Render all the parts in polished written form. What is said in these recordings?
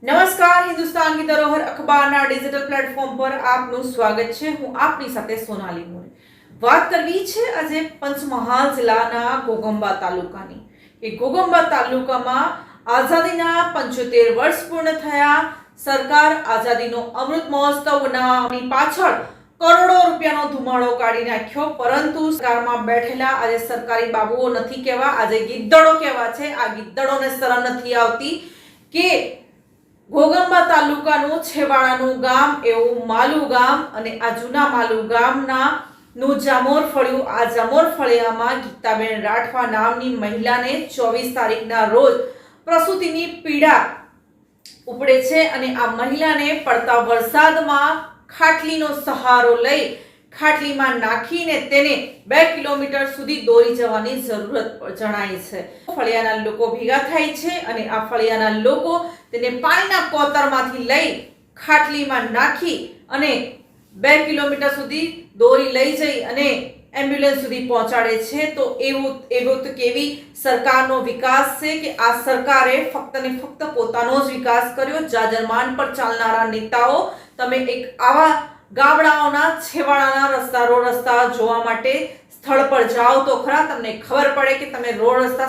નમસ્કાર, હિન્દુસ્તાન કી ધરોહર અખબારના digital platform પર આપનું સ્વાગત છે। હું આપની સાથે સોનાલી મોરે વાત કરવી છે આજે પંચમહાલ જિલ્લાના ઘોઘંબા તાલુકાની કે ઘોઘંબા તાલુકામાં આઝાદીના 75 વર્ષ પૂર્ણ થયા। સરકાર આઝાદીનો અમૃત મહોત્સવ બનાવવાની પાછળ કરોડો રૂપિયાનો ધુમાડો કાઢી નાખ્યો, પરંતુ સરકારમાં બેઠેલા આજે સરકારી બાબુઓ નથી કહેવા, આજે ગિદ્દડો કહેવા છે। આ ગિદ્દડોને શરમ નથી આવતી કે ઘોઘંબા તાલુકાનું છેવાડાનું ગામ એવું માલુ ગામ અને આ જૂના માલુ ગામના નું જામોર ફળિયું, આ જામોર ફળિયામાં ગીતાબેન રાઠવા નામની મહિલાને 24 તારીખના રોજ પ્રસૂતિની પીડા ઉપડે છે અને આ મહિલાને પડતા વરસાદમાં ખાટલીનો સહારો લઈ ખાટલીમાં નાખીને તેને 2 કિલોમીટર સુધી દોરી જવાની જરૂરત જણાય છે। ફળિયાના લોકો ભેગા થાય છે અને આ ફળિયાના લોકો તેને પાણીના કોતરમાંથી લઈ ખાટલીમાં નાખી અને 2 કિલોમીટર સુધી દોરી લઈ જઈ અને એમ્બ્યુલન્સ સુધી પહોંચાડે છે। તો એવું તો કેવી સરકારનો વિકાસ છે કે આ સરકારે ફક્ત ને ફક્ત પોતાનો જ વિકાસ કર્યો। જાજરમાન પર ચાલનારા નેતાઓ, તમે એક આવા ગામડાઓના છેવાડાના રસ્તા જોવા માટે સ્થળ પર જાઓ તો ખરા, તમને ખબર પડે કે તમે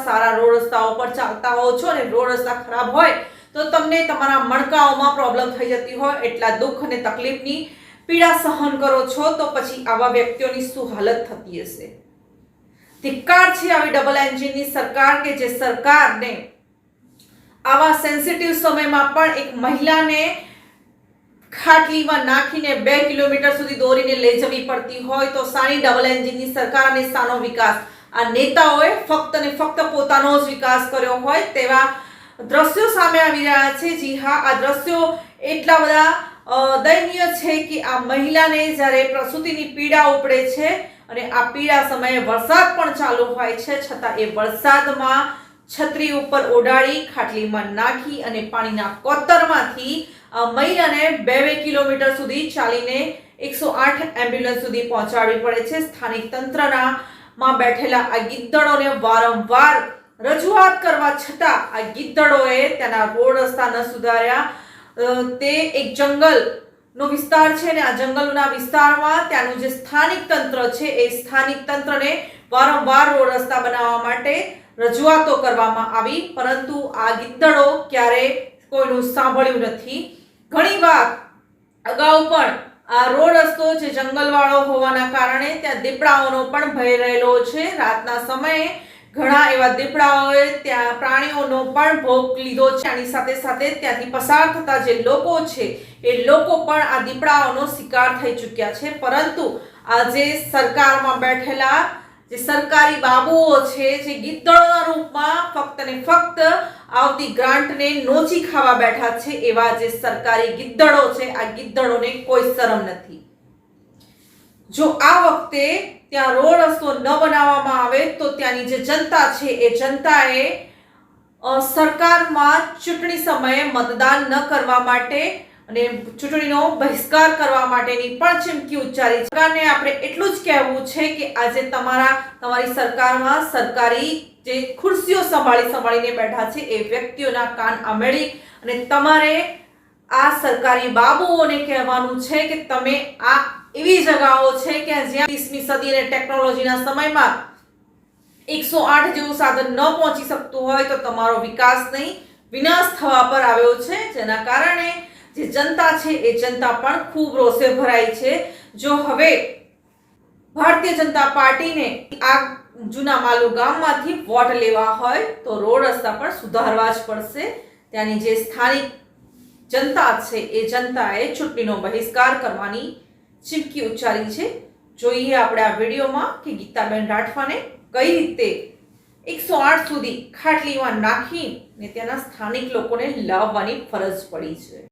સારા રોડ રસ્તાઓ પર ચાલતા હો છો અને રોડ રસ્તા ખરાબ હોય તો તમને તમારા મણકાઓમાં પ્રોબ્લેમ થઈ જતી હોય, એટલા દુઃખ અને તકલીફની પીડા સહન કરો છો, તો પછી આવા વ્યક્તિઓની શું હાલત થતી હશે। ધિક્કાર છે આવી ડબલ એન્જિનની સરકાર કે જે સરકારને આવા સેન્સિટિવ સમયમાં પણ એક મહિલાને ખાટલીમાં નાખીને 2 કિલોમીટર સુધી દોરીને લઈ જવી પડતી હોય તો સાની ડબલ એન્જિનની સરકાર અને સાનો વિકાસ। આ નેતાઓએ ફક્ત ને ફક્ત પોતાનો જ વિકાસ કર્યો હોય તેવા દ્રશ્યો સામે આવી રહ્યા છે। જી હા, આ દ્રશ્યો એટલા બધા દયનીય છે કે આ મહિલાને જ્યારે પ્રસૂતિની પીડા ઉપડે છે અને આ પીડા સમયે વરસાદ પણ ચાલુ હોય છે, છતાં એ વરસાદમાં છત્રી ઉપર ઓડાળી ખાટલીમાં નાખી અને પાણીના કોતરમાંથી મહિલાને 2 કિલોમીટર સુધી ચાલીને 108 એમ્બ્યુલન્સ સુધી પહોંચાડવી પડે છે। સ્થાનિક તંત્રના માં બેઠેલા આ ગિદ્દડોને વારંવાર રજૂઆત કરવા છતાં આ ગિદ્દડોએ તેના રોડ રસ્તા ન સુધાર્યા। તે એક જંગલનો વિસ્તાર છે અને આ જંગલના વિસ્તારમાં ત્યાંનું જે સ્થાનિક તંત્ર છે એ સ્થાનિક તંત્રને વારંવાર રોડ રસ્તા બનાવવા માટે રજૂઆતો કરવામાં આવી, પરંતુ આ ગિદ્દડો ક્યારે કોઈનું સાંભળ્યું નથી। ઘણીવાર અગાઉ પણ આ રોડ રસ્તો જે જંગલવાળો હોવાના કારણે ત્યાં દીપડાઓનો પણ ભય રહેલો છે। રાતના સમયે ઘણા એવા દીપડાઓએ ત્યાં પ્રાણીઓનો પણ ભોગ લીધો છે। આની સાથે સાથે ત્યાંથી પસાર થતા જે લોકો છે એ લોકો પણ આ દીપડાઓનો શિકાર થઈ ચૂક્યા છે, પરંતુ આજે સરકારમાં બેઠેલા જે સરકારી બાબુઓ છે જે ગિદ્દડોના રૂપમાં ફક્ત ને ફક્ત આવતી ગ્રાન્ટને નોચી ખાવા બેઠા છે, એવા જે સરકારી ગિદ્દડો છે આ ગિદ્દડોને કોઈ શરમ નથી। જો આ વખતે ત્યાં રોડ રસ્તો ન બનાવવામાં આવે તો ત્યાંની જે જનતા છે એ જનતાએ સરકારમાં ચૂંટણી સમયે મતદાન ન કરવા માટે અને ચૂંટણીનો બહિષ્કાર કરવા માટેની પણ ચીમકી ઉચ્ચારી। સરકારને આપણે એટલું જ કહેવું છે કે આજે તમારી સરકારમાં સરકારી જે ખુરશીઓ સંભાળીને બેઠા છે એ વ્યક્તિઓના કાન આમેળી અને તમારે આ સરકારી બાબુઓને કહેવાનું છે કે તમે આ એવી જગાઓ છે કે જ્યાં 20મી સદી અને ટેકનોલોજીના સમયમાં 108 જેવું સાધન ન પહોંચી શકતું હોય તો તમારો વિકાસ નહીં, વિનાશ થવા પર આવ્યો છે, જેના કારણે જે જનતા છે એ જનતા પણ ખૂબ રોષે ભરાઈ છે। જો હવે ભારતીય જનતા પાર્ટીને આ જૂના માલુ ગામમાંથી વોટ લેવા હોય તો રોડ રસ્તા પણ સુધારવા જ પડશે। ત્યાંની જે સ્થાનિક જનતા છે એ જનતાએ ચૂંટણીનો બહિષ્કાર કરવાની ચીમકી ઉચ્ચારી છે। જોઈએ આપણે આ વિડીયોમાં કે ગીતાબેન રાઠવાને કઈ રીતે 108 સુધી ખાટલીમાં નાખીને તેના સ્થાનિક લોકોને લાવવાની ફરજ પડી છે।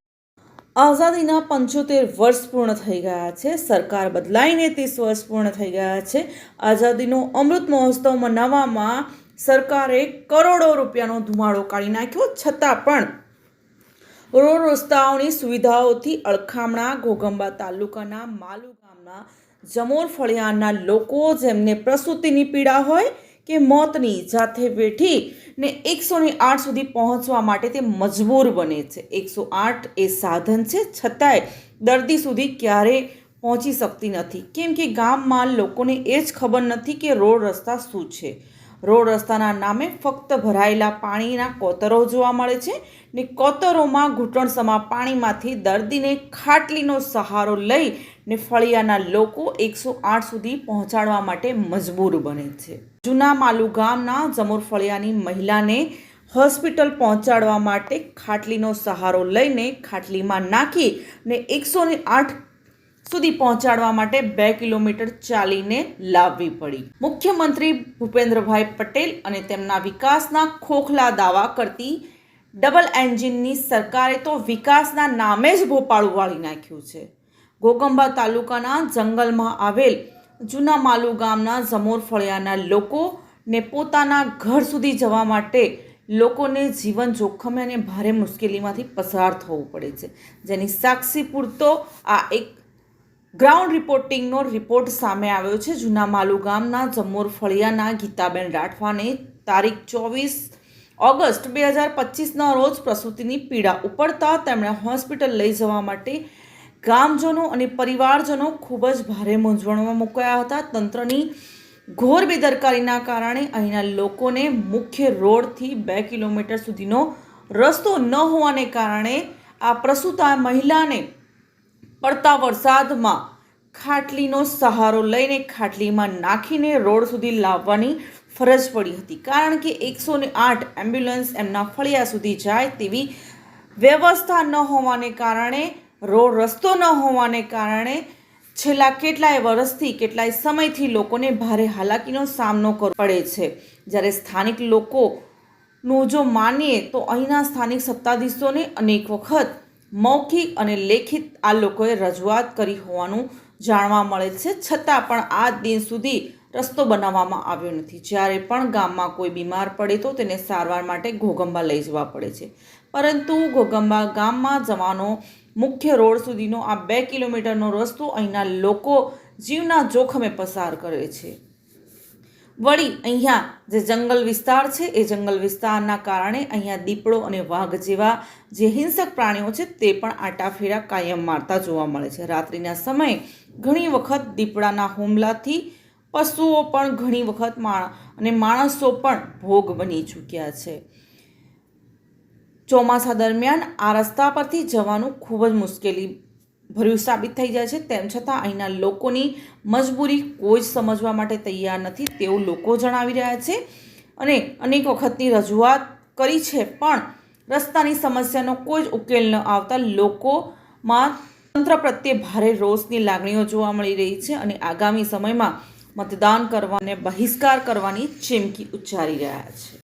આઝાદીના 75 વર્ષ પૂર્ણ થઈ ગયા છે, સરકાર બદલાઈને 30 વર્ષ પૂર્ણ થઈ ગયા છે। આઝાદીનો અમૃત મહોત્સવ મનાવવામાં સરકારે કરોડો રૂપિયાનો ધુમાડો કાઢી નાખ્યો, છતાં પણ રોડ રસ્તાઓની સુવિધાઓથી અળખામણા ઘોઘંબા તાલુકાના માલુ ગામના જમોર ફળિયાના લોકો, જેમને પ્રસૂતિની પીડા હોય કે મોતની જાતે વેઠી ને 108 સુધી પહોંચવા માટે તે મજબૂર બને છે. 108 એ સાધન છે, છતાંય દર્દી સુધી ક્યારેય પહોંચી શકતી નથી, કેમ કે ગામમાં લોકોને એ જ ખબર નથી કે રોડ રસ્તા શું છે. રોડ રસ્તાના નામે ફક્ત ભરાયેલા પાણીના કોતરો જોવા મળે છે ને કોતરોમાં ઘૂંટણસમા પાણીમાંથી દર્દીને ખાટલીનો સહારો લઈ ને ફળિયાના લોકો 108 સુધી પહોંચાડવા માટે મજબૂર બને છે. જૂના માલુ ગામના જમોર ફળિયાની મહિલાને હોસ્પિટલ પહોંચાડવા માટે ખાટલીનો સહારો લઈને ખાટલીમાં નાખી ને 108 સુધી પહોંચાડવા માટે 2 કિલોમીટર ચાલીને લાવવી પડી. મુખ્યમંત્રી ભૂપેન્દ્રભાઈ પટેલ અને તેમના વિકાસના ખોખલા દાવા કરતી ડબલ એન્જિનની સરકારે તો વિકાસના નામે જ ભોપાળું વાળી નાખ્યું છે. ઘોગંબા તાલુકાના જંગલમાં આવેલ જૂના માલુ ગામના જમોર ફળિયાના લોકોને પોતાના ઘર સુધી જવા માટે લોકોને જીવન જોખમે અને ભારે મુશ્કેલીમાંથી પસાર થવું પડે છે, જેની સાક્ષી પૂરતો આ એક ગ્રાઉન્ડ રિપોર્ટિંગનો રિપોર્ટ સામે આવ્યો છે. જૂના માલુ ગામના જમોર ફળિયાના ગીતાબેન રાઠવાને તારીખ 24 ઓગસ્ટ 2025ના રોજ પ્રસૂતિની પીડા ઉપડતા તેમણે હોસ્પિટલ લઈ જવા માટે ગામજનો અને પરિવારજનો ખૂબ જ ભારે મૂંઝવણમાં મુકાયા હતા. તંત્રની ઘોર બેદરકારીના કારણે અહીંના લોકોને મુખ્ય રોડથી 2 કિલોમીટર સુધીનો રસ્તો ન હોવાને કારણે આ પ્રસૂતા મહિલાને પડતા વરસાદમાં ખાટલીનો સહારો લઈને ખાટલીમાં નાખીને રોડ સુધી લાવવાની ફરજ પડી હતી, કારણ કે 108 એમ્બ્યુલન્સ એમના ફળિયા સુધી જાય તેવી વ્યવસ્થા ન હોવાને કારણે, રોડ રસ્તો ન હોવાને કારણે છેલ્લા કેટલાય વર્ષથી, કેટલાય સમયથી લોકોને ભારે હાલાકીનો સામનો કરવો પડે છે. જ્યારે સ્થાનિક લોકોનું જો માનીએ તો અહીંના સ્થાનિક સત્તાધીશોને અનેક વખત મૌખિક અને લેખિત આ લોકોએ રજૂઆત કરી હોવાનું જાણવા મળે છે, છતાં પણ આ દિન સુધી રસ્તો બનાવવામાં આવ્યો નથી. જ્યારે પણ ગામમાં કોઈ બીમાર પડે તો તેને સારવાર માટે ઘોગંબા લઈ જવા પડે છે, પરંતુ ઘોગંબા ગામમાં જવાનો મુખ્ય રોડ સુધીનો આ 2 કિલોમીટરનો રસ્તો અહીંના લોકો જીવના જોખમે પસાર કરે છે. વળી અહીંયા જે જંગલ વિસ્તાર છે એ જંગલ વિસ્તારના કારણે અહીંયા દીપડો અને વાઘ જેવા જે હિંસક પ્રાણીઓ છે તે પણ આટાફેરા કાયમ મારતા જોવા મળે છે. રાત્રિના સમયે ઘણી વખત દીપડાના હુમલાથી પશુઓ પણ ઘણી વખત અને માણસો પણ ભોગ બની ચૂક્યા છે. ચોમાસા દરમિયાન આ રસ્તા પરથી જવાનું ખૂબ જ મુશ્કેલી ભર્યું સાબિત થઈ જાય છે. તેમ છતાં અહીંના લોકોની મજબૂરી કોઈ જ સમજવા માટે તૈયાર નથી તેવું લોકો જણાવી રહ્યા છે અને અનેક વખતની રજૂઆત કરી છે, પણ રસ્તાની સમસ્યાનો કોઈ જ ઉકેલ ન આવતા લોકોમાં તંત્ર પ્રત્યે ભારે રોષની લાગણીઓ જોવા મળી રહી છે અને આગામી સમયમાં મતદાન કરવાને બહિષ્કાર કરવાની ચીમકી ઉચ્ચારી રહ્યા છે.